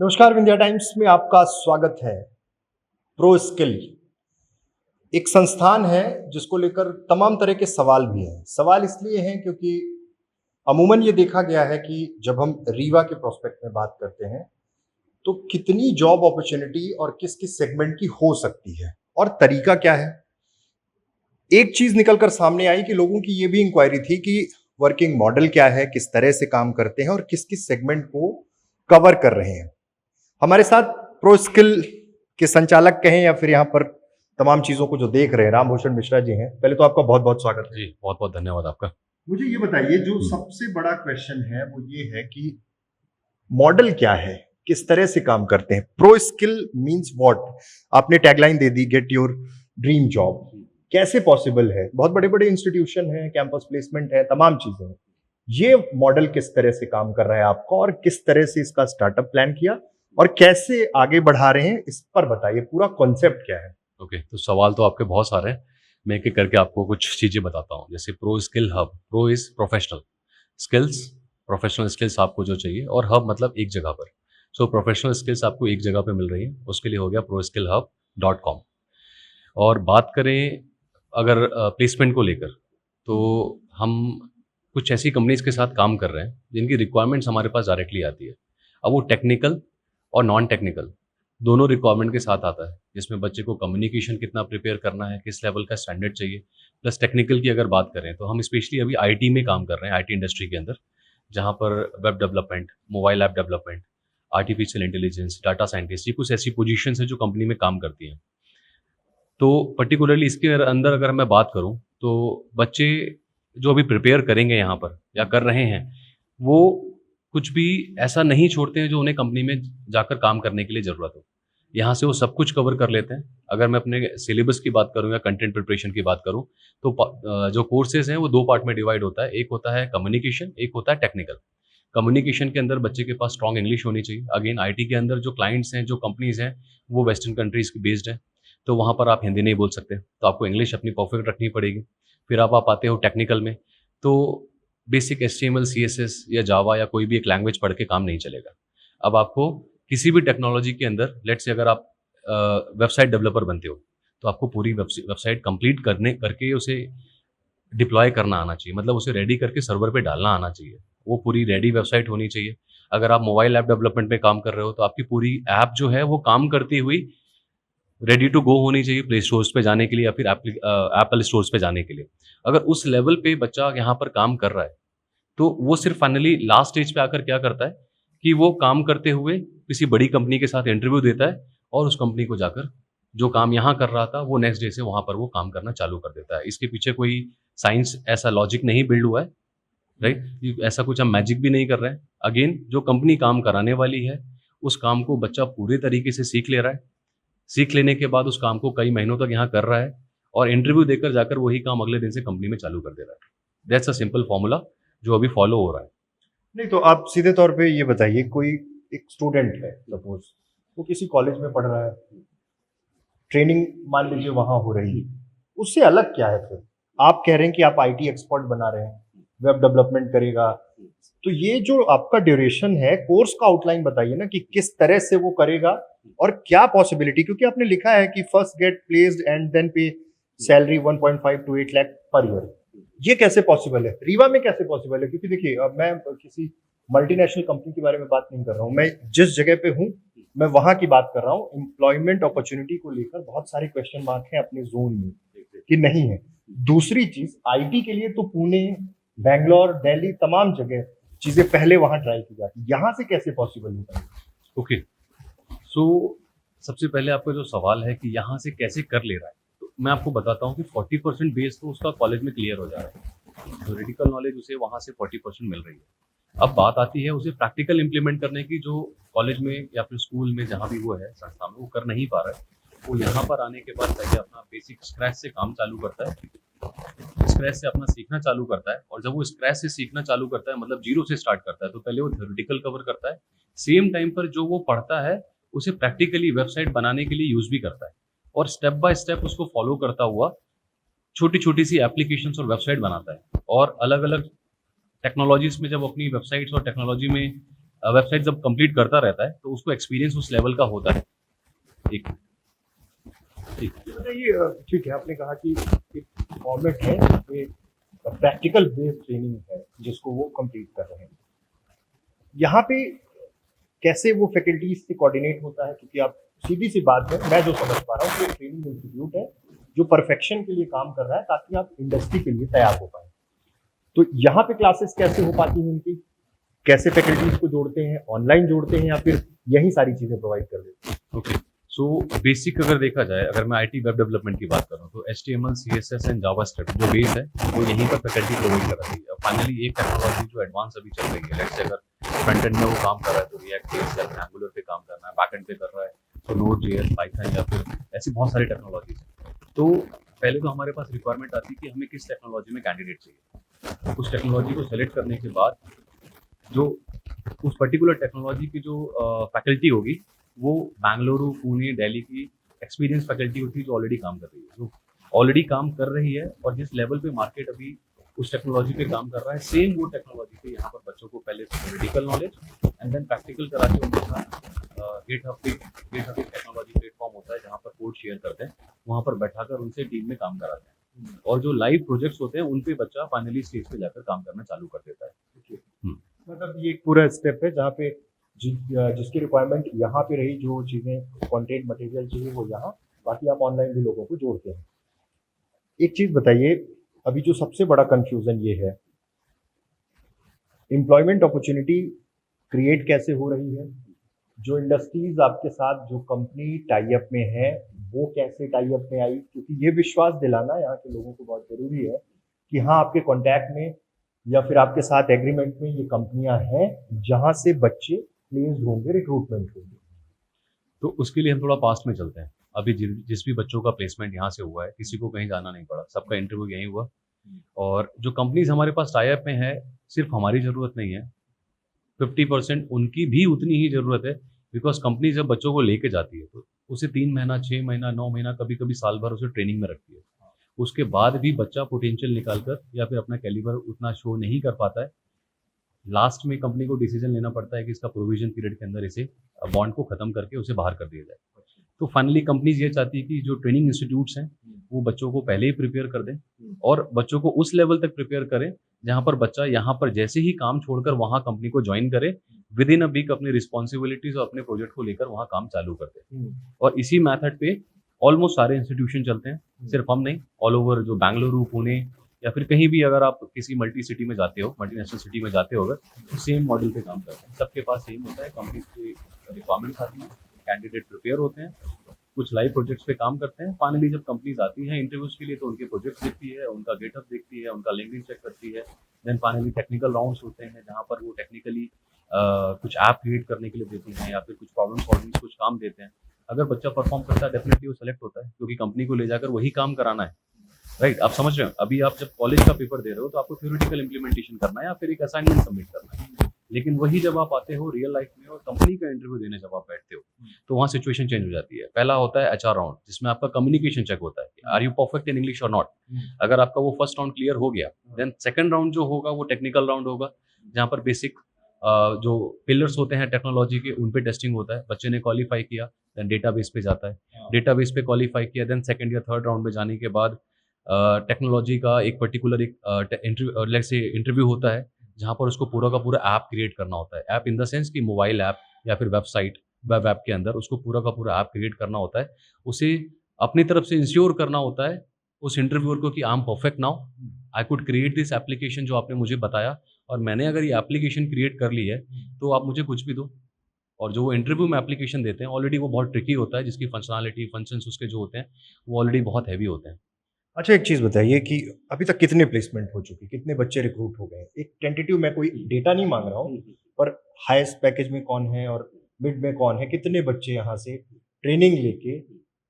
नमस्कार, विंध्या टाइम्स में आपका स्वागत है। प्रो स्किल एक संस्थान है जिसको लेकर तमाम तरह के सवाल भी हैं। सवाल इसलिए हैं क्योंकि अमूमन ये देखा गया है कि जब हम रीवा के प्रोस्पेक्ट में बात करते हैं तो कितनी जॉब अपॉर्चुनिटी और किस किस सेगमेंट की हो सकती है और तरीका क्या है। एक चीज निकलकर सामने आई कि लोगों की ये भी इंक्वायरी थी कि वर्किंग मॉडल क्या है, किस तरह से काम करते हैं और किस किस सेगमेंट को कवर कर रहे हैं। हमारे साथ प्रो स्किल के संचालक कहें या फिर यहाँ पर तमाम चीजों को जो देख रहे हैं, रामभूषण मिश्रा जी हैं। पहले तो आपका बहुत बहुत स्वागत है जी। बहुत बहुत धन्यवाद आपका। मुझे ये बताइए, जो सबसे बड़ा क्वेश्चन है वो ये है कि मॉडल क्या है, किस तरह से काम करते हैं। Pro skill means what? आपने टैगलाइन दे दी, गेट योर ड्रीम जॉब। कैसे पॉसिबल है? बहुत बड़े बड़े इंस्टीट्यूशन है, कैंपस प्लेसमेंट है, तमाम चीजें हैं। ये मॉडल किस तरह से काम कर रहा है आपका और किस तरह से इसका स्टार्टअप प्लान किया और कैसे आगे बढ़ा रहे हैं, इस पर बताइए। पूरा कॉन्सेप्ट क्या है? ओके, तो सवाल तो आपके बहुत सारे हैं। मैं एक एक करके आपको कुछ चीज़ें बताता हूँ। जैसे pro skill hub, pro is professional skills, professional skills आपको जो चाहिए, और हब मतलब एक जगह पर। सो प्रोफेशनल स्किल्स आपको एक जगह पर मिल रही है, उसके लिए हो गया prosskillhub.com। और बात करें अगर प्लेसमेंट को लेकर, तो हम कुछ ऐसी कंपनीज के साथ काम कर रहे हैं जिनकी रिक्वायरमेंट्स हमारे पास डायरेक्टली आती है। अब वो टेक्निकल और नॉन टेक्निकल दोनों रिक्वायरमेंट के साथ आता है, जिसमें बच्चे को कम्युनिकेशन कितना प्रिपेयर करना है, किस लेवल का स्टैंडर्ड चाहिए। प्लस टेक्निकल की अगर बात करें तो हम स्पेशली अभी आईटी में काम कर रहे हैं, आईटी इंडस्ट्री के अंदर, जहाँ पर web development, mobile app development, artificial intelligence, data scientist, ये कुछ ऐसी पोजीशंस हैं जो कंपनी में काम करती हैं। तो पर्टिकुलरली इसके अंदर अगर मैं बात करूँ, तो बच्चे जो अभी प्रिपेयर करेंगे यहाँ पर या कर रहे हैं, वो कुछ भी ऐसा नहीं छोड़ते हैं जो उन्हें कंपनी में जाकर काम करने के लिए ज़रूरत हो। यहाँ से वो सब कुछ कवर कर लेते हैं। अगर मैं अपने सिलेबस की बात करूँ या कंटेंट प्रिपरेशन की बात करूँ, तो जो कोर्सेज हैं वो दो पार्ट में डिवाइड होता है। एक होता है कम्युनिकेशन, एक होता है टेक्निकल। कम्युनिकेशन के अंदर बच्चे के पास स्ट्रॉन्ग इंग्लिश होनी चाहिए। अगेन आईटी के अंदर जो क्लाइंट्स हैं, जो कंपनीज़ हैं, वो वेस्टर्न कंट्रीज़ की बेस्ड हैं, तो वहाँ पर आप हिंदी नहीं बोल सकते, तो आपको इंग्लिश अपनी परफेक्ट रखनी पड़ेगी। फिर आप आते हो टेक्निकल में, तो बेसिक एचटीएमएल, सीएसएस या जावा या कोई भी एक लैंग्वेज पढ़ के काम नहीं चलेगा। अब आपको किसी भी टेक्नोलॉजी के अंदर, लेट्स से अगर आप वेबसाइट डेवलपर बनते हो, तो आपको पूरी वेबसाइट कंप्लीट करके उसे डिप्लॉय करना आना चाहिए, मतलब उसे रेडी करके सर्वर पे डालना आना चाहिए। वो पूरी रेडी वेबसाइट होनी चाहिए। अगर आप मोबाइल ऐप डेवलपमेंट में काम कर रहे हो, तो आपकी पूरी ऐप जो है वो काम करती हुई रेडी टू गो होनी चाहिए प्ले स्टोर्स पे जाने के लिए या फिर एप्पल स्टोर्स पे जाने के लिए। अगर उस लेवल पे बच्चा यहाँ पर काम कर रहा है, तो वो सिर्फ फाइनली लास्ट स्टेज पे आकर क्या करता है कि वो काम करते हुए किसी बड़ी कंपनी के साथ इंटरव्यू देता है, और उस कंपनी को जाकर जो काम यहाँ कर रहा था वो नेक्स्ट डे से वहाँ पर वो काम करना चालू कर देता है। इसके पीछे कोई साइंस, ऐसा लॉजिक नहीं बिल्ड हुआ है, राइट? ऐसा कुछ हम मैजिक भी नहीं कर रहे हैं। अगेन जो कंपनी काम कराने वाली है, उस काम को बच्चा पूरे तरीके से सीख ले रहा है। सीख लेने के बाद उस काम को कई महीनों तक यहाँ कर रहा है, और इंटरव्यू देकर जाकर वही काम अगले दिन से कंपनी में चालू कर दे रहा है। दैट्स अ सिंपल फॉर्मूला जो अभी फॉलो हो रहा है। नहीं तो आप सीधे तौर पे ये बताइए, कोई एक स्टूडेंट है, सपोज वो किसी कॉलेज में पढ़ रहा है, ट्रेनिंग मान लीजिए वहां हो रही है, उससे अलग क्या है? फिर आप कह रहे हैं कि आप आईटी एक्सपर्ट बना रहे हैं, वेब डेवलपमेंट करेगा, तो ये जो आपका ड्यूरेशन है, कोर्स का आउटलाइन बताइए ना कि किस तरह से वो करेगा और क्या पॉसिबिलिटी। क्योंकि आपने लिखा है कि first get placed and then pay salary 1.5 to 8 lakh per year. ये कैसे पॉसिबल है? रीवा में कैसे पॉसिबल है? क्योंकि देखिए, अब मैं किसी मल्टीनेशनल कंपनी के बारे में बात नहीं कर रहा हूँ, मैं जिस जगह पे हूँ मैं वहां की बात कर रहा हूँ। एम्प्लॉयमेंट अपॉर्चुनिटी को लेकर बहुत सारे क्वेश्चन मार्क हैं अपने जोन में कि नहीं है। दूसरी चीज, आईटी के लिए तो पुणे, बैंगलोर, दिल्ली, तमाम जगह चीजें पहले वहां ट्राई की जाती, यहाँ से कैसे पॉसिबल होता है? ओके, सो सबसे पहले आपका जो सवाल है कि यहाँ से कैसे कर ले रहा है, तो मैं आपको बताता हूँ कि 40% बेस तो उसका कॉलेज में क्लियर हो जा रहा है। थ्योरेटिकल नॉलेज उसे वहाँ से 40% मिल रही है। अब बात आती है उसे प्रैक्टिकल इंप्लीमेंट करने की, जो कॉलेज में या फिर स्कूल में जहाँ भी वो है, संस्था में, वो कर नहीं पा रहा है। वो यहाँ पर आने के बाद पहले अपना बेसिक स्क्रैच से काम चालू करता है, स्क्रैच से अपना सीखना चालू करता है। और जब वो स्क्रैच से सीखना चालू करता है, मतलब जीरो से स्टार्ट करता है, तो पहले वो थ्योरेटिकल कवर करता है, सेम टाइम पर जो वो पढ़ता है उसे प्रैक्टिकली वेबसाइट बनाने के लिए यूज भी करता है, और स्टेप बाय स्टेप उसको फॉलो करता हुआ छोटी छोटी सी एप्लीकेशंस और वेबसाइट बनाता है। और अलग अलग टेक्नोलॉजीज में जब अपनी वेबसाइट्स और टेक्नोलॉजी में वेबसाइट जब कंप्लीट करता रहता है तो उसको एक्सपीरियंस उस लेवल का होता है। एक ठीक ये बताइए, ठीक है, आपने कहा कि एक फॉर्मेट है जिसपे प्रैक्टिकल बेस्ड ट्रेनिंग है जिसको वो कंप्लीट कर रहे हैं। यहाँ पे कैसे वो फैकल्टीज से कोऑर्डिनेट होता है, क्योंकि आप सीधी सी बात है, मैं जो समझ पा रहा हूँ कि ट्रेनिंग इंस्टीट्यूट है जो परफेक्शन के लिए काम कर रहा है ताकि आप इंडस्ट्री के लिए तैयार हो पाए। तो यहाँ पे क्लासेस कैसे हो पाती हैं उनकी, कैसे फैकल्टीज को जोड़ते हैं, ऑनलाइन जोड़ते हैं या फिर यही सारी चीजें प्रोवाइड कर देते हैं? ओके, सो बेसिक अगर देखा जाए, अगर मैं आईटी वेब डेवलपमेंट की बात करूँ तो HTML, CSS एंड जावास्क्रिप्ट जो बेस है वो यहीं पर फैकल्टी प्रोवाइड कर रही है। फाइनली एक टेक्नोलॉजी जो एडवांस अभी चल रही है, लेट्स से अगर फ्रंट एंड में वो काम कर रहा है तो रिएक्ट JS या एंगुलर पे काम करना है, बैक एंड पे कर रहा है तो Node.js, पाइथन या फिर ऐसी बहुत सारी टेक्नोलॉजीज हैं। तो पहले तो हमारे पास रिक्वायरमेंट आती है कि हमें किस टेक्नोलॉजी में कैंडिडेट चाहिए। उस टेक्नोलॉजी को सेलेक्ट करने के बाद जो उस पर्टिकुलर टेक्नोलॉजी की जो फैकल्टी होगी वो बेंगलुरु, पुणे, दिल्ली की एक्सपीरियंस फैकल्टी होती है जो ऑलरेडी काम कर रही है, जो ऑलरेडी काम कर रही है और जिस लेवल पे मार्केट अभी उस टेक्नोलॉजी पे काम कर रहा है, सेम वो टेक्नोलॉजी पे यहाँ पर बच्चों को पहले theoretical knowledge and then practical करा के उनके साथ गिटहब एक टेक्नोलॉजी प्लेटफॉर्म होता है जहाँ पर कोड शेयर करते हैं, वहाँ पर बैठाकर उनसे टीम में काम कराते हैं और जो लाइव प्रोजेक्ट्स होते हैं उन पे बच्चा फाइनली स्टेज पे जाकर काम करना चालू कर देता है। मतलब ये एक पूरा स्टेप है जहाँ पे जिसकी रिक्वायरमेंट यहाँ पे रही, जो चीज़ें कंटेंट मटेरियल चाहिए वो यहाँ, बाकी आप ऑनलाइन भी लोगों को जोड़ते हैं। एक चीज़ बताइए, अभी जो सबसे बड़ा कंफ्यूजन ये है, एम्प्लॉयमेंट अपॉर्चुनिटी क्रिएट कैसे हो रही है, जो इंडस्ट्रीज आपके साथ, जो कंपनी टाई अप में है वो कैसे टाई अप में आई, क्योंकि ये विश्वास दिलाना यहाँ के लोगों को बहुत ज़रूरी है कि हाँ आपके कॉन्टैक्ट में या फिर आपके साथ एग्रीमेंट में ये कंपनियां हैं जहां से बच्चे प्लेस्ड होंगे, रिक्रूटमेंट होंगे। तो उसके लिए हम थोड़ा पास्ट में चलते हैं। अभी जिस भी बच्चों का प्लेसमेंट यहाँ से हुआ है, किसी को कहीं जाना नहीं पड़ा, सबका इंटरव्यू यहीं हुआ। और जो कंपनीज हमारे पास टाई अप में है, सिर्फ हमारी ज़रूरत नहीं है, 50% उनकी भी उतनी ही ज़रूरत है। बिकॉज कंपनी जब बच्चों को लेके जाती है तो उसे 3 महीना, 6 महीना, 9 महीना, कभी कभी साल भर उसे ट्रेनिंग में रखती है। उसके बाद भी बच्चा पोटेंशियल निकाल कर या फिर अपना कैलिबर उतना शो नहीं कर पाता है, लास्ट में कंपनी को डिसीजन लेना पड़ता है कि इसका प्रोविजन पीरियड के अंदर इसे बॉन्ड को खत्म करके उसे बाहर कर दिया जाए। तो फाइनली कंपनीज ये चाहती है कि जो ट्रेनिंग इंस्टीट्यूट्स हैं वो बच्चों को पहले ही प्रिपेयर कर दें और बच्चों को उस लेवल तक प्रिपेयर करें जहाँ पर बच्चा यहाँ पर जैसे ही काम छोड़कर वहाँ कंपनी को ज्वाइन करे, विद इन अ वीक अपनी रिस्पॉन्सिबिलिटीज और अपने प्रोजेक्ट को लेकर वहाँ काम चालू करते हैं। और इसी मैथड पे ऑलमोस्ट सारे इंस्टीट्यूशन चलते हैं, सिर्फ हम नहीं, ऑल ओवर जो बेंगलुरु, पुणे या फिर कहीं भी अगर आप किसी मल्टी सिटी में जाते हो, मल्टीनेशनल सिटी में जाते हो अगर, तो सेम मॉडल पे काम करते हैं। सबके पास सेम होता है, कंपनीज की रिक्वायरमेंट्स आती हैं, कैंडिडेट प्रिपेयर होते हैं, कुछ लाइव प्रोजेक्ट्स पे काम करते हैं। फाइनली जब कंपनीज आती हैं इंटरव्यूज के लिए तो उनके प्रोजेक्ट्स देखती है, उनका गेटअप देखती है, उनका लिंक्डइन चेक करती है। देन फाइनली टेक्निकल राउंड्स होते हैं जहाँ पर वो टेक्निकली कुछ ऐप क्रिएट करने के लिए देती हैं या फिर कुछ प्रॉब्लम सॉल्विंग कुछ काम देते हैं। अगर बच्चा परफॉर्म करता है डेफिनेटली वो सेलेक्ट होता है, क्योंकि कंपनी को ले जाकर वही काम कराना है। राइट, आप समझ रहे हो? अभी आप जब कॉलेज का पेपर दे रहे हो तो आपको थ्योरेटिकल इंप्लीमेंटेशन करना है या फिर एक असाइनमेंट सबमिट करना है, लेकिन वही जब आप आते हो रियल लाइफ में और कंपनी का इंटरव्यू देने जब आप बैठते हो तो वहाँ सिचुएशन चेंज हो जाती है। पहला होता है HR राउंड, जिसमें आपका कम्युनिकेशन चेक होता है, are you perfect in English और नॉट। अगर आपका वो फर्स्ट राउंड क्लियर हो गया, देन सेकंड राउंड जो होगा वो टेक्निकल राउंड होगा, जहाँ पर बेसिक जो पिलर्स होते हैं टेक्नोलॉजी के उन पे टेस्टिंग होता है। बच्चे ने क्वालिफाई किया, देन डेटाबेस पे जाता है, डेटाबेस पे क्वालिफाई किया, देन सेकंड या थर्ड राउंड में जाने के बाद टेक्नोलॉजी का एक पर्टिकुलर इंटरव्यू होता है जहाँ पर उसको पूरा का पूरा ऐप क्रिएट करना होता है। ऐप इन द सेंस कि मोबाइल ऐप या फिर वेबसाइट, वेब ऐप के अंदर उसको पूरा का पूरा ऐप क्रिएट करना होता है। उसे अपनी तरफ से इंश्योर करना होता है उस इंटरव्यूअर को कि I am perfect now, I could create this application जो आपने मुझे बताया, और मैंने अगर ये एप्लीकेशन क्रिएट कर ली है तो आप मुझे कुछ भी दो। और जो वो इंटरव्यू में एप्लीकेशन देते हैं ऑलरेडी वो बहुत ट्रिकी होता है, जिसकी फंक्शनैलिटी, फंक्शंस उसके जो होते हैं वो ऑलरेडी बहुत हैवी होते हैं। अच्छा, एक चीज़ बताइए कि अभी तक कितने प्लेसमेंट हो चुकी, कितने बच्चे रिक्रूट हो गए? एक टेंटेटिव, मैं कोई डेटा नहीं मांग रहा हूँ, पर हाईएस्ट पैकेज में कौन है और मिड में कौन है, कितने बच्चे यहाँ से ट्रेनिंग लेके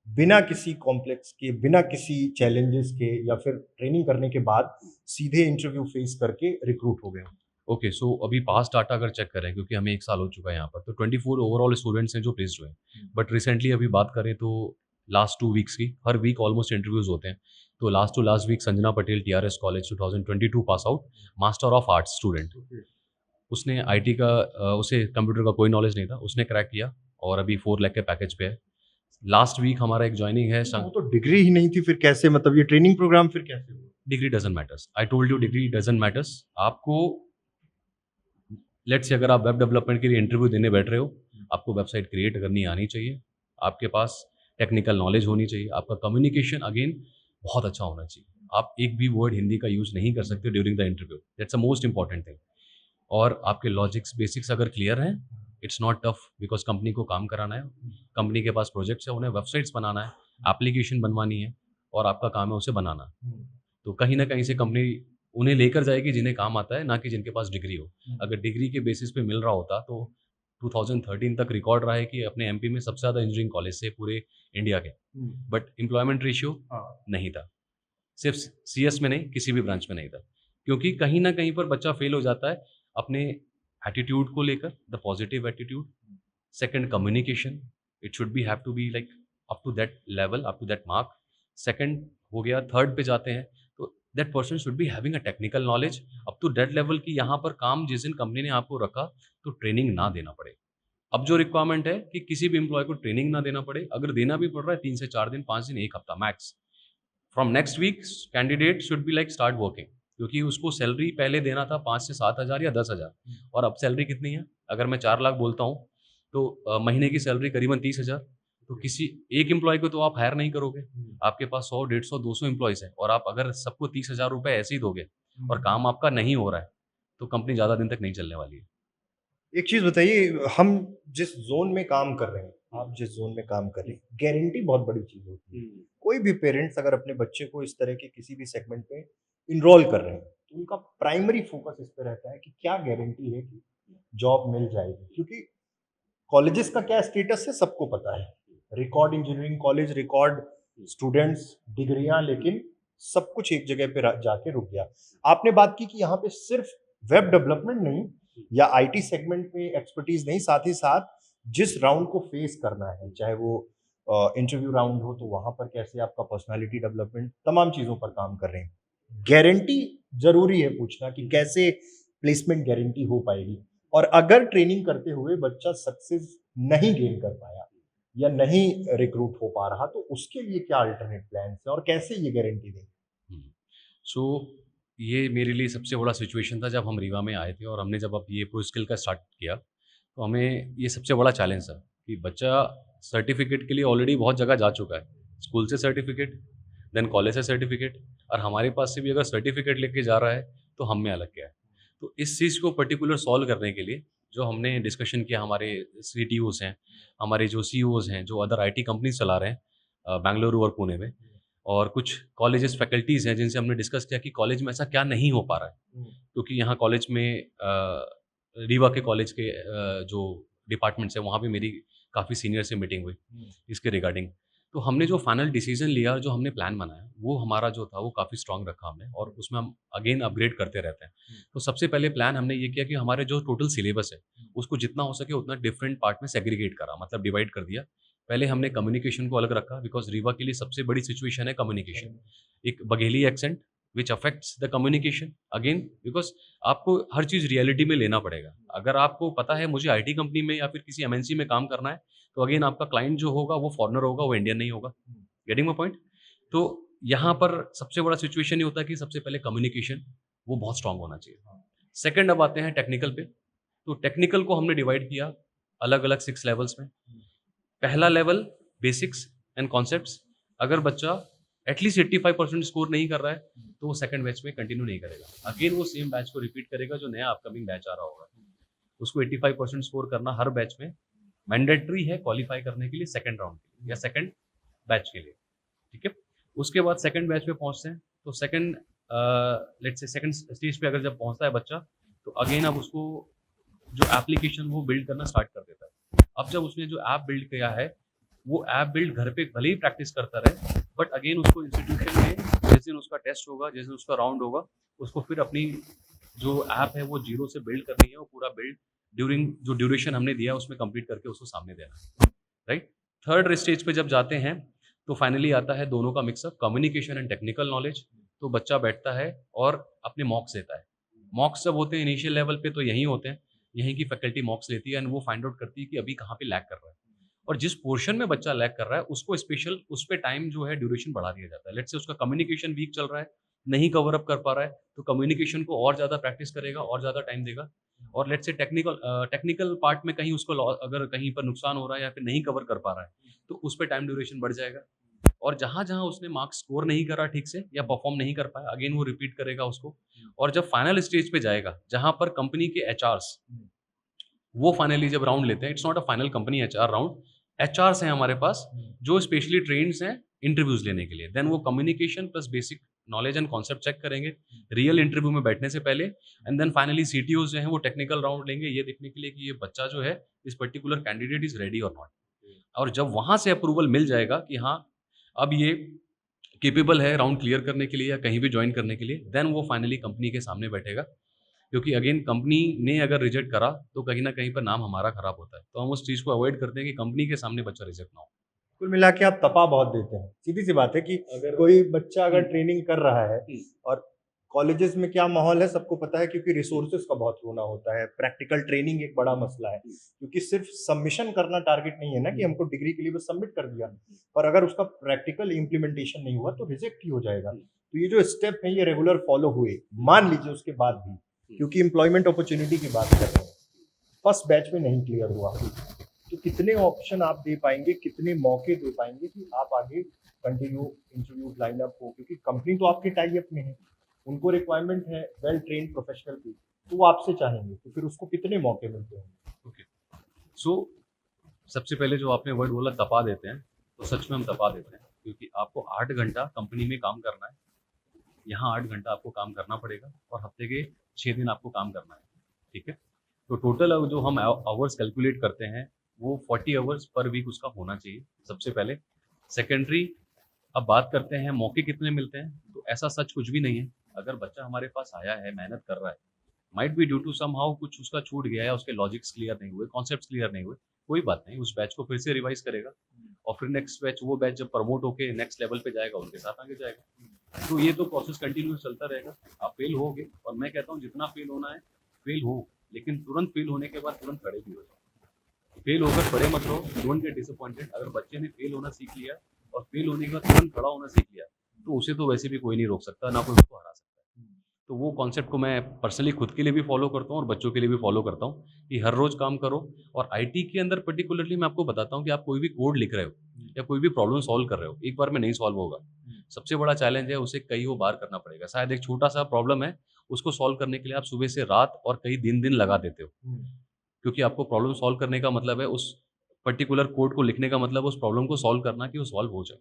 बिना किसी कॉम्प्लेक्स के, बिना किसी चैलेंजेस के या फिर ट्रेनिंग करने के बाद सीधे इंटरव्यू फेस करके रिक्रूट हो गए? ओके, सो अभी पास्ट डाटा अगर चेक करें, क्योंकि हमें 1 साल हो चुका है यहाँ पर, तो 24 ओवरऑल स्टूडेंट्स हैं जो प्लेस्ड हुए हैं। बट रिसेंटली अभी बात करें तो लास्ट 2 वीक्स की, हर वीक ऑलमोस्ट इंटरव्यूज होते हैं। तो last to last week Sanjana Patel TRS college 2022 pass out, master of arts student, उसने आईटी का उसे कंप्यूटर का कोई नॉलेज नहीं था, उसने क्रैक किया और अभी 4 लाख के पैकेज पे है। लास्ट वीक हमारा एक जॉइनिंग है। वो तो डिग्री ही नहीं थी, फिर कैसे, मतलब ये ट्रेनिंग प्रोग्राम फिर कैसे हुआ? Degree doesn't matters, I told you degree doesn't matters. आपको लेट्स से अगर आप वेब डेवलपमेंट के लिए इंटरव्यू देने बैठ रहे हो, आपको वेबसाइट क्रिएट करनी आनी चाहिए, आपके पास टेक्निकल नॉलेज होनी चाहिए, आपका कम्युनिकेशन अगेन बहुत अच्छा होना चाहिए। आप एक भी वर्ड हिंदी का यूज़ नहीं कर सकते during the interview, that's the most important thing. और आपके लॉजिक्स बेसिक्स अगर क्लियर हैं, it's not tough, because company को काम कराना है, कंपनी के पास प्रोजेक्ट्स है, उन्हें वेबसाइट्स बनाना है, एप्लीकेशन बनवानी है और आपका काम है उसे बनाना। तो कहीं ना कहीं से कंपनी उन्हें लेकर जाएगी जिन्हें काम आता है, ना कि जिनके पास डिग्री हो। अगर डिग्री के बेसिस पे मिल रहा होता तो 2013 तक रिकॉर्ड रहा है कि अपने एमपी में सबसे ज़्यादा इंजीनियरिंग कॉलेज से पूरे इंडिया के, बट एम्प्लॉयमेंट रेशियो नहीं था, सिर्फ सीएस में नहीं, किसी भी ब्रांच में नहीं था, क्योंकि कहीं ना कहीं पर बच्चा फेल हो जाता है अपने एटीट्यूड को लेकर, the positive attitude. Second, communication, it should be have to be like up to that level, up to that mark. Second हो गया, थर्ड पे जाते हैं तो that person should be having a technical knowledge up to that level कि यहाँ पर काम जिस दिन कंपनी ने आपको रखा तो ट्रेनिंग ना देना पड़े। अब जो रिक्वायरमेंट है कि किसी भी एम्प्लॉय को ट्रेनिंग ना देना पड़े, अगर देना भी पड़ रहा है 3 से 4 दिन, 5 दिन, 1 हफ्ता max. From next week candidate should be like start working, क्योंकि उसको सैलरी पहले देना था 5 से 7 हज़ार या 10 हज़ार, और अब सैलरी कितनी है? अगर मैं 4 लाख बोलता हूँ तो महीने की सैलरी करीबन 30 हज़ार। तो किसी एक एम्प्लॉय को तो आप हायर नहीं करोगे, आपके पास 100, 150, 200 एम्प्लॉयज़ हैं और आप अगर सबको 30 हज़ार रुपये ऐसे ही दोगे और काम आपका नहीं हो रहा है, तो कंपनी ज़्यादा दिन तक नहीं चलने वाली है। एक चीज बताइए, हम जिस जोन में काम कर रहे हैं, आप जिस जोन में काम कर रहे हैं, गारंटी बहुत बड़ी चीज होती है। कोई भी पेरेंट्स अगर अपने बच्चे को इस तरह के किसी भी सेगमेंट में इनरोल कर रहे हैं, तो उनका प्राइमरी फोकस इस पे रहता है कि क्या गारंटी है कि जॉब मिल जाएगी, क्योंकि कॉलेजेस का क्या स्टेटस है सबको पता है। Record engineering college, record students, डिग्रियां, लेकिन सब कुछ एक जगह पे जाके रुक गया। आपने बात की कि यहाँ पे सिर्फ वेब डेवलपमेंट नहीं या आईटी सेगमेंट में एक्सपर्टीज नहीं, साथ ही साथ जिस राउंड को फेस करना है, चाहे वो इंटरव्यू राउंड हो तो वहां पर कैसे आपका पर्सनालिटी डेवलपमेंट, तमाम चीजों पर काम कर रहे हैं। गारंटी जरूरी है पूछना कि कैसे प्लेसमेंट गारंटी हो पाएगी, और अगर ट्रेनिंग करते हुए बच्चा सक्सेस नहीं गेन कर पाया या नहीं रिक्रूट हो पा रहा, तो उसके लिए क्या अल्टरनेट प्लान है और कैसे ये गारंटी देंगे? सो ये मेरे लिए सबसे बड़ा सिचुएशन था जब हम रीवा में आए थे और हमने जब अब ये प्रो स्किल का स्टार्ट किया, तो हमें ये सबसे बड़ा चैलेंज था कि बच्चा सर्टिफिकेट के लिए ऑलरेडी बहुत जगह जा चुका है, स्कूल से सर्टिफिकेट, देन कॉलेज से सर्टिफिकेट, और हमारे पास से भी अगर सर्टिफिकेट लेके जा रहा है तो हम में अलग क्या है। तो इस चीज़ को पर्टिकुलर सॉल्व करने के लिए जो हमने डिस्कशन किया, हमारे CTOs हैं, हमारे जो CEOs हैं, जो अदर IT कंपनीज चला रहे हैं बेंगलुरु और पुणे में, और कुछ कॉलेजेस फैकल्टीज़ हैं जिनसे हमने डिस्कस किया कि कॉलेज में ऐसा क्या नहीं हो पा रहा है, क्योंकि यहाँ कॉलेज में रीवा के कॉलेज के जो डिपार्टमेंट्स हैं वहाँ पे मेरी काफ़ी सीनियर से मीटिंग हुई इसके रिगार्डिंग। तो हमने जो फाइनल डिसीजन लिया और जो हमने प्लान बनाया, वो हमारा जो था वो काफ़ी स्ट्रांग रखा हमने, और उसमें हम अगेन अपग्रेड करते रहते हैं। तो सबसे पहले प्लान हमने ये किया कि हमारे जो टोटल सिलेबस है उसको जितना हो सके उतना डिफरेंट पार्ट में सेग्रीगेट करा, मतलब डिवाइड कर दिया। पहले हमने कम्युनिकेशन को अलग रखा, बिकॉज रीवा के लिए सबसे बड़ी सिचुएशन है कम्युनिकेशन। एक Bagheli accent which affects the communication again, because आपको हर चीज़ रियलिटी में लेना पड़ेगा। अगर आपको पता है मुझे IT कंपनी में या फिर किसी MNC में काम करना है, तो अगेन आपका क्लाइंट जो होगा वो फॉरेनर होगा, वो इंडियन नहीं होगा। Getting my point? तो यहाँ पर सबसे बड़ा सिचुएशन ये होता है कि सबसे पहले कम्युनिकेशन वो बहुत स्ट्रांग होना चाहिए। सेकंड, अब आते हैं टेक्निकल पे। तो टेक्निकल को हमने डिवाइड किया अलग अलग 6 लेवल्स में। पहला लेवल बेसिक्स एंड कॉन्सेप्ट्स, अगर बच्चा एटलीस्ट 85% स्कोर नहीं कर रहा है तो वो सेकंड बैच में कंटिन्यू नहीं करेगा, अगेन वो सेम बैच को रिपीट करेगा जो नया अपकमिंग बैच आ रहा होगा। उसको 85% स्कोर करना हर बैच में मैंडेटरी है क्वालिफाई करने के लिए सेकंड राउंड के लिए या सेकंड बैच के लिए, ठीक है। उसके बाद सेकंड बैच पे पहुंचते हैं, तो second let's say second stage पे अगर जब पहुंचता है बच्चा, तो अगेन अब उसको जो एप्लीकेशन वो बिल्ड करना स्टार्ट कर देता है। अब जब उसने जो ऐप बिल्ड किया है, वो ऐप बिल्ड घर पे भले ही प्रैक्टिस करता रहे, बट अगेन उसको इंस्टीट्यूशन में जिस दिन उसका टेस्ट होगा, जिस दिन उसका राउंड होगा, उसको फिर अपनी जो ऐप है वो जीरो से बिल्ड करनी है, वो पूरा बिल्ड ड्यूरिंग जो ड्यूरेशन हमने दिया उसमें कंप्लीट करके उसको सामने देना है, राइट। थर्ड स्टेज पे जब जाते हैं तो फाइनली आता है दोनों का mixup, communication and technical knowledge. तो बच्चा बैठता है और अपने मॉक्स देता है, मॉक्स जब होते हैं इनिशियल लेवल पे तो यहीं होते हैं, यहीं की फैकल्टी मॉक्स लेती है एंड वो फाइंड आउट करती है कि अभी कहाँ पे लैग कर रहा है, और जिस पोर्शन में बच्चा लैग कर रहा है उसको स्पेशल उस पे टाइम जो है ड्यूरेशन बढ़ा दिया जाता है। लेट्स से उसका कम्युनिकेशन वीक चल रहा है, नहीं कवर अप कर पा रहा है, तो कम्युनिकेशन को और ज़्यादा प्रैक्टिस करेगा और ज़्यादा टाइम देगा। और लेट्स से टेक्निकल पार्ट में कहीं उसको अगर कहीं पर नुकसान हो रहा है या फिर नहीं कवर कर पा रहा है, तो उस पे टाइम ड्यूरेशन बढ़ जाएगा। और जहाँ-जहाँ उसने मार्क्स स्कोर नहीं करा ठीक से या परफॉर्म नहीं कर पाया, अगेन वो रिपीट करेगा उसको। और जब फाइनल स्टेज पे जाएगा, जहाँ पर कंपनी के एचआर्स वो फाइनली जब राउंड लेते हैं, it's not a final company HR round, HRs हैं हमारे पास जो स्पेशली ट्रेन्ड हैं इंटरव्यूज लेने के लिए। देन वो communication plus basic knowledge and concept check करेंगे रियल इंटरव्यू में बैठने से पहले, एंड देन फाइनली सीटीओ जो हैं वो टेक्निकल राउंड लेंगे ये देखने के लिए कि ये बच्चा जो है इस पर्टिकुलर कैंडिडेट इज रेडी और नॉट। और जब वहां से अप्रूवल मिल जाएगा कि हाँ अब ये केपेबल है राउंड क्लियर करने के लिए या कहीं भी ज्वाइन करने के लिए, देन वो फाइनली कंपनी के सामने बैठेगा। क्योंकि अगेन कंपनी ने अगर रिजेक्ट करा तो कहीं ना कहीं पर नाम हमारा खराब होता है, तो हम उस चीज़ को अवॉइड करते हैं कि कंपनी के सामने बच्चा रिजेक्ट ना हो। कुल मिला के आप तपा बहुत देते हैं। सीधी सी बात है कि अगर कोई बच्चा अगर ट्रेनिंग कर रहा है हम्म। और कॉलेजेस में क्या माहौल है सबको पता है, क्योंकि रिसोर्सेज का बहुत रोना होता है, प्रैक्टिकल ट्रेनिंग एक बड़ा मसला है, क्योंकि सिर्फ सबमिशन करना टारगेट नहीं है ना कि हमको डिग्री के लिए बस सबमिट कर दिया, पर अगर उसका प्रैक्टिकल इम्प्लीमेंटेशन नहीं हुआ तो रिजेक्ट ही हो जाएगा। तो ये जो स्टेप है ये रेगुलर फॉलो हुए, मान लीजिए उसके बाद भी, क्योंकि एम्प्लॉयमेंट अपॉर्चुनिटी की बात कर रहे हैं, फर्स्ट बैच में नहीं क्लियर हुआ, तो कितने ऑप्शन आप दे पाएंगे, कितने मौके दे पाएंगे कि आप आगे कंटिन्यू इंटरव्यू लाइनअप हो, क्योंकि कंपनी तो आपके टाई अप में है, उनको रिक्वायरमेंट है वेल ट्रेन्ड प्रोफेशनल की, तो वो आपसे चाहेंगे, तो फिर उसको कितने मौके मिलते हैं? ओके, सो सबसे पहले जो आपने वर्ड बोला तपा देते हैं, तो सच में हम तपा देते हैं, क्योंकि आपको 8 घंटा कंपनी में काम करना है, यहाँ 8 घंटा आपको काम करना पड़ेगा और हफ्ते के 6 दिन आपको काम करना है। ठीक है, तो टोटल जो हम आवर्स कैलकुलेट करते हैं वो 40 आवर्स पर वीक उसका होना चाहिए सबसे पहले। सेकेंडरी, अब बात करते हैं मौके कितने मिलते हैं, तो ऐसा सच कुछ भी नहीं है। अगर बच्चा हमारे पास आया है, मेहनत कर रहा है, might be due to somehow कुछ उसका छूट गया है, उसके लॉजिक्स क्लियर नहीं हुए, कॉन्सेप्ट्स क्लियर नहीं हुए, कोई बात नहीं, उस बैच को फिर से रिवाइज करेगा और फिर नेक्स्ट बैच, वो बैच जब प्रमोट होके नेक्स्ट लेवल पे जाएगा उनके साथ आगे जाएगा। तो ये तो प्रोसेस कंटिन्यूस चलता रहेगा। आप फेल होगे, और मैं कहता हूँ जितना फेल होना है फेल हो, लेकिन तुरंत फेल होने के बाद तुरंत खड़े भी हो जाओ। फेल होकर खड़े मत रहो, डोंट गेट डिसअपॉइंटेड। अगर बच्चे ने फेल होना सीख लिया और फेल होने के बाद तुरंत खड़ा होना सीख लिया, तो उसे तो वैसे भी कोई नहीं रोक सकता, ना कोई उसको हरा सकता है। तो वो कॉन्सेप्ट को मैं पर्सनली खुद के लिए भी फॉलो करता हूँ और बच्चों के लिए भी फॉलो करता हूँ कि हर रोज काम करो। और आईटी के अंदर पर्टिकुलरली मैं आपको बताता हूँ कि आप कोई भी कोड लिख रहे हो या कोई भी प्रॉब्लम सॉल्व कर रहे हो, एक बार में नहीं सॉल्व होगा। सबसे बड़ा चैलेंज है उसे कई बार करना पड़ेगा। शायद एक छोटा सा प्रॉब्लम है, उसको सॉल्व करने के लिए आप सुबह से रात और कई दिन दिन लगा देते हो, क्योंकि आपको प्रॉब्लम सॉल्व करने का मतलब है उस पर्टिकुलर कोड को लिखने का मतलब उस प्रॉब्लम को सॉल्व करना कि वो सॉल्व हो जाए,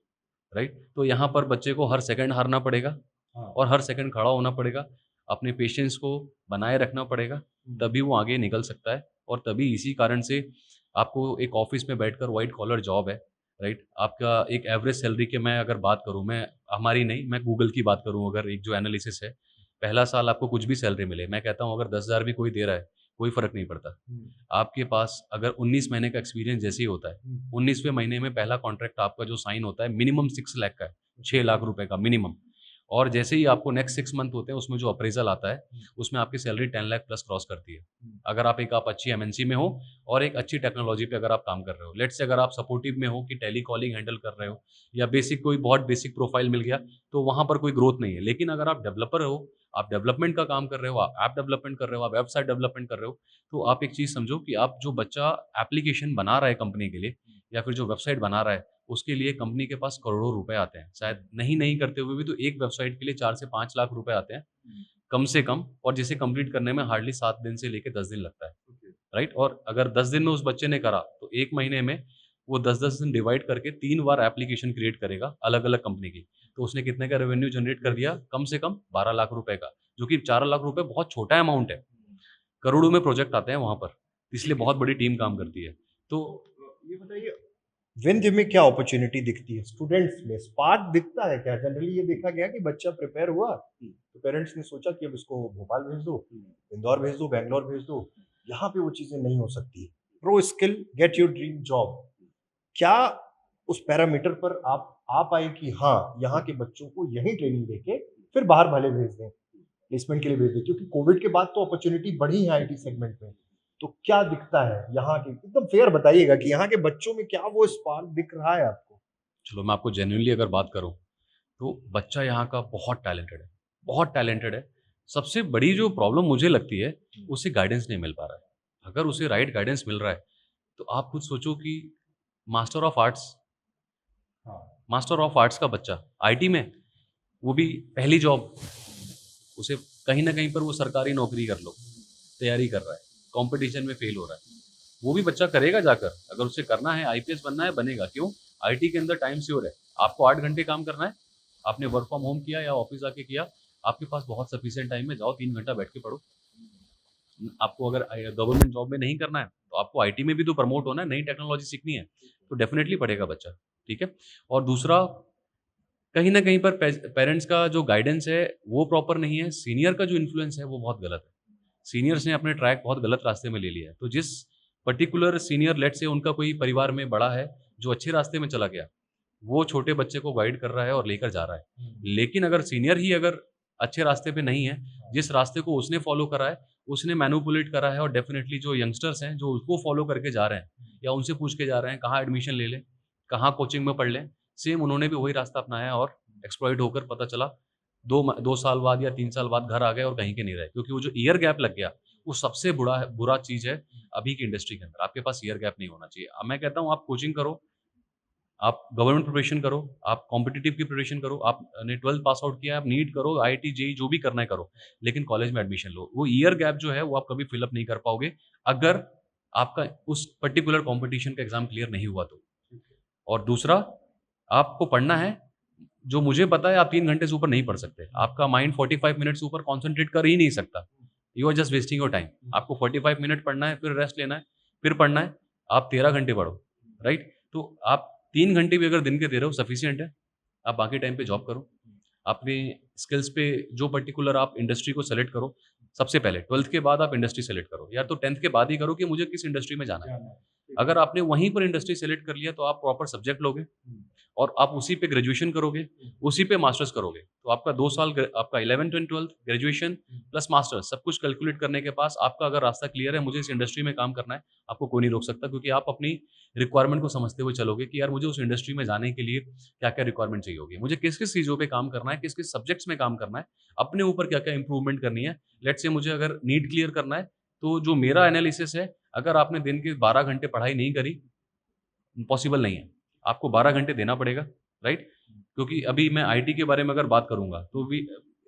राइट। तो यहाँ पर बच्चे को हर सेकंड हारना पड़ेगा और हर सेकंड खड़ा होना पड़ेगा, अपने पेशेंस को बनाए रखना पड़ेगा, तभी वो आगे निकल सकता है। और तभी इसी कारण से आपको एक ऑफिस में बैठकर वाइट कॉलर जॉब है, राइट, आपका एक एवरेज सैलरी की मैं अगर बात करूँ, मैं हमारी नहीं, मैं गूगल की बात करूँ, अगर एक जो एनालिसिस है, पहला साल आपको कुछ भी सैलरी मिले, मैं कहता हूँ अगर 10,000 भी कोई दे रहा है कोई फ़र्क नहीं पड़ता। आपके पास अगर 19 महीने का एक्सपीरियंस जैसे ही होता है, 19वें महीने में पहला कॉन्ट्रैक्ट आपका जो साइन होता है मिनिमम 6 लाख का है, 6 लाख रुपए का मिनिमम। और जैसे ही आपको नेक्स्ट 6 मंथ होते हैं उसमें जो अप्रेजल आता है उसमें आपकी सैलरी 10 लाख प्लस क्रॉस करती है। अगर आप अच्छी एमएनसी में हो और एक अच्छी टेक्नोलॉजी पे अगर आप काम कर रहे हो, लेट्स से अगर आप सपोर्टिव में हो कि टेली कॉलिंग हैंडल कर रहे हो या बेसिक कोई बहुत बेसिक प्रोफाइल मिल गया, तो वहाँ पर कोई ग्रोथ नहीं है। लेकिन अगर आप डेवलपर हो, आप डेवलपमेंट का काम कर रहे हो, आप ऐप डेवलपमेंट कर रहे हो, आप वेबसाइट डेवलपमेंट कर रहे हो, तो आप एक चीज़ समझो कि आप जो बच्चा एप्लीकेशन बना रहा है कंपनी के लिए या फिर जो वेबसाइट बना रहा है, उसके लिए कंपनी के पास करोड़ों रुपए आते हैं। शायद नहीं करते हुए भी तो एक वेबसाइट के लिए 4 से 5 लाख रुपए आते हैं कम से कम, और जिसे कंप्लीट करने में हार्डली 7 दिन से लेके 10 दिन लगता है, राइट। और अगर 10 दिन में उस बच्चे ने करा तो 1 महीने में वो 10-10 दिन डिवाइड करके 3 बार एप्लीकेशन क्रिएट करेगा अलग-अलग कंपनी की। तो उसने कितने का रेवेन्यू जनरेट कर दिया? कम से कम 12 लाख रुपए का, जो कि 4 लाख रुपए बहुत छोटा अमाउंट है। करोड़ों में प्रोजेक्ट आते हैं वहाँ पर, इसलिए बहुत बड़ी टीम काम करती है। तो ये बताइए, विंध्य में क्या अपॉर्चुनिटी दिखती है स्टूडेंट्स में? स्पार्क दिखता है क्या? जनरली ये देखा गया कि बच्चा प्रिपेयर हुआ तो पेरेंट्स ने सोचा कि अब इसको भोपाल भेज दो, इंदौर भेज दो, बैंगलोर भेज दो, यहाँ पे वो चीजें नहीं हो सकती। Pro skill gate your dream job, क्या उस पैरामीटर पर आप आ पाए कि हाँ यहाँ के बच्चों को यही ट्रेनिंग देके फिर बाहर भले भेज दें? प्लेसमेंट के लिए भेज दें, क्योंकि कोविड के बाद तो अपॉर्चुनिटी बढ़ी है आईटी सेगमेंट में। तो क्या दिखता है यहाँ के, एकदम फेयर बताइएगा कि यहाँ के बच्चों में क्या वो स्पार्क दिख रहा है आपको? चलो मैं आपको जेन्युइनली अगर बात करूँ, तो बच्चा यहाँ का बहुत टैलेंटेड है, बहुत टैलेंटेड है। सबसे बड़ी जो प्रॉब्लम मुझे लगती है, उसे गाइडेंस नहीं मिल पा रहा है। अगर उसे राइट गाइडेंस मिल रहा है, तो आप खुद सोचो कि मास्टर ऑफ आर्ट्स हाँ। मास्टर ऑफ आर्ट्स का बच्चा आईटी में, वो भी पहली जॉब, उसे कहीं न कहीं पर वो सरकारी नौकरी कर लो, तैयारी कर रहा है, कॉम्पिटिशन में फेल हो रहा है। वो भी बच्चा करेगा जाकर, अगर उसे करना है, आईपीएस बनना है, बनेगा। क्यों? आईटी के अंदर टाइम श्योर है। आपको 8 घंटे काम करना है, आपने वर्क फ्रॉम होम किया या ऑफिस आके किया, आपके पास बहुत सफिशिएंट टाइम है, जाओ 3 घंटा बैठ के पढ़ो। आपको अगर गवर्नमेंट जॉब में नहीं करना है, तो आपको आईटी में भी तो प्रमोट होना है, नई टेक्नोलॉजी सीखनी है, तो डेफिनिटली पढ़ेगा बच्चा, ठीक है? और दूसरा, कहीं न कहीं पर पेरेंट्स का जो गाइडेंस है, वो प्रॉपर नहीं है, सीनियर का जो इन्फ्लुएंस है, वो बहुत गलत है। सीनियर्स ने अपने ट्रैक बहुत गलत रास्ते में ले लिया है। तो जिस पर्टिकुलर सीनियर, लेट्स से उनका कोई परिवार में बड़ा है, जो अच्छे रास्ते में चला गया, वो छोटे बच्चे को गाइड कर रहा है और लेकर जा रहा है। लेकिन अगर सीनियर ही अगर अच्छे रास्ते पे नहीं है, जिस रास्ते को उसने फॉलो करा है, उसने मैनिपुलेट करा है, और डेफिनिटली जो यंगस्टर्स हैं, जो उसको फॉलो करके जा रहे हैं, या उनसे पूछ के जा रहे हैं, कहाँ एडमिशन ले लें, कहाँ कोचिंग में पढ़ लें, सेम उन्होंने भी वही रास्ता अपनाया और एक्सप्लॉइट होकर पता चला 2 साल बाद या 3 साल बाद घर आ गए और कहीं के नहीं रहे। क्योंकि वो जो ईयर गैप लग गया, वो सबसे बुरा चीज़ है अभी की इंडस्ट्री के अंदर। आपके पास ईयर गैप नहीं होना चाहिए। अब मैं कहता हूँ, आप कोचिंग करो, आप गवर्नमेंट प्रिपरेशन करो, आप कॉम्पिटिटिव की प्रिपरेशन करो, आपने 12th पास आउट किया है, आप नीट करो, आईआईटी, जेईई जो भी करना है करो, लेकिन कॉलेज में एडमिशन लो। वो ईयर गैप जो है, वो आप कभी फिल अप नहीं कर पाओगे, अगर आपका उस पर्टिकुलर कॉम्पिटिशन का एग्ज़ाम क्लियर नहीं हुआ तो। और दूसरा, आपको पढ़ना है, जो मुझे पता है, आप 3 घंटे से ऊपर नहीं पढ़ सकते। आपका माइंड 45 मिनट से ऊपर कॉन्संट्रेट कर ही नहीं सकता। You are just wasting your time. आपको 45 मिनट पढ़ना है, फिर रेस्ट लेना है, फिर पढ़ना है, आप 13 घंटे पढ़ो, राइट? तो आप 3 घंटे भी अगर दिन के दे रहे हो, सफिशिएंट है। आप बाकी टाइम पे जॉब करो। अपनी स्किल्स पे जो पर्टिकुलर आप इंडस्ट्री को सेलेक्ट करो, सबसे पहले 12th के बाद आप इंडस्ट्री सेलेक्ट करो, या तो 10th के बाद ही करो कि मुझे किस इंडस्ट्री में जाना है। अगर आपने वहीं पर इंडस्ट्री सेलेक्ट कर लिया, तो आप प्रॉपर सब्जेक्ट लोगे और आप उसी पे ग्रेजुएशन करोगे, उसी पे मास्टर्स करोगे। तो आपका 2 साल, आपका 11th and 12th graduation plus masters, सब कुछ कैलकुलेट करने के पास आपका अगर रास्ता क्लियर है, मुझे इस इंडस्ट्री में काम करना है, आपको कोई नहीं रोक सकता, क्योंकि आप अपनी रिक्वायरमेंट को समझते हुए चलोगे कि यार मुझे उस इंडस्ट्री में जाने के लिए क्या-क्या रिक्वायरमेंट चाहिए होगी, मुझे किस-किस चीज़ों पे काम करना है, किस-किस सब्जेक्ट्स में काम करना है, अपने ऊपर क्या-क्या इंप्रूवमेंट करनी है। लेट्स से मुझे अगर नीट क्लियर करना है, तो जो मेरा एनालिसिस है, अगर आपने दिन के 12 घंटे पढ़ाई नहीं करी, पॉसिबल नहीं है। आपको 12 घंटे देना पड़ेगा, राइट? क्योंकि अभी मैं आईटी के बारे में अगर बात करूँगा, तो भी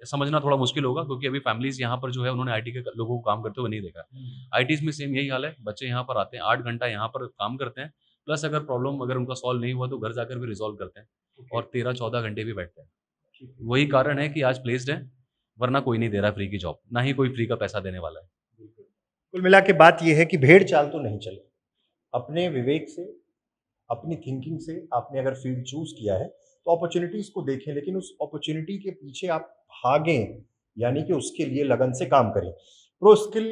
समझना थोड़ा मुश्किल होगा, क्योंकि अभी फैमिलीज़ यहाँ पर जो है, उन्होंने आईटी के लोगों को काम करते हुए नहीं देखा। आईटीज़ में सेम यही हाल है, बच्चे यहाँ पर आते हैं, 8 घंटा यहाँ पर काम करते हैं, प्लस अगर प्रॉब्लम अगर उनका सॉल्व नहीं हुआ, तो घर जाकर भी रिज़ॉल्व करते हैं और 13-14 घंटे भी बैठते हैं। वही कारण है कि आज प्लेस्ड हैं, वरना कोई नहीं दे रहा है फ्री की जॉब, ना ही कोई फ्री का पैसा देने वाला है। कुल मिला के बात ये है कि भेड़ चाल तो नहीं चले। अपने विवेक से, अपनी थिंकिंग से आपने अगर फील्ड चूज़ किया है, तो अपॉर्च्युनिटीज़ को देखें, लेकिन उस अपॉर्च्युनिटी के पीछे आप भागें, यानी कि उसके लिए लगन से काम करें। प्रो स्किल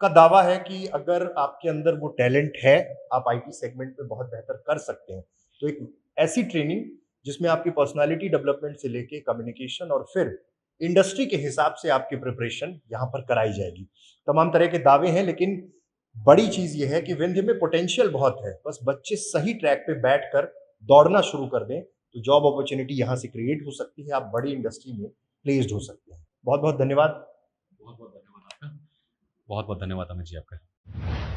का दावा है कि अगर आपके अंदर वो टैलेंट है, आप आईटी सेगमेंट में बहुत बेहतर कर सकते हैं। तो एक ऐसी ट्रेनिंग जिसमें आपकी पर्सनैलिटी डेवलपमेंट से लेके कम्युनिकेशन और फिर इंडस्ट्री के हिसाब से आपकी प्रिपरेशन यहाँ पर कराई जाएगी। तमाम तरह के दावे हैं, लेकिन बड़ी चीज़ ये है कि विंध्य में पोटेंशियल बहुत है, बस बच्चे सही ट्रैक पे बैठकर दौड़ना शुरू कर दें, तो जॉब अपॉर्च्युनिटी यहाँ से क्रिएट हो सकती है, आप बड़ी इंडस्ट्री में प्लेस्ड हो सकते हैं। बहुत-बहुत धन्यवाद। बहुत-बहुत धन्यवाद आपका। बहुत-बहुत धन्यवाद अमित जी आपका।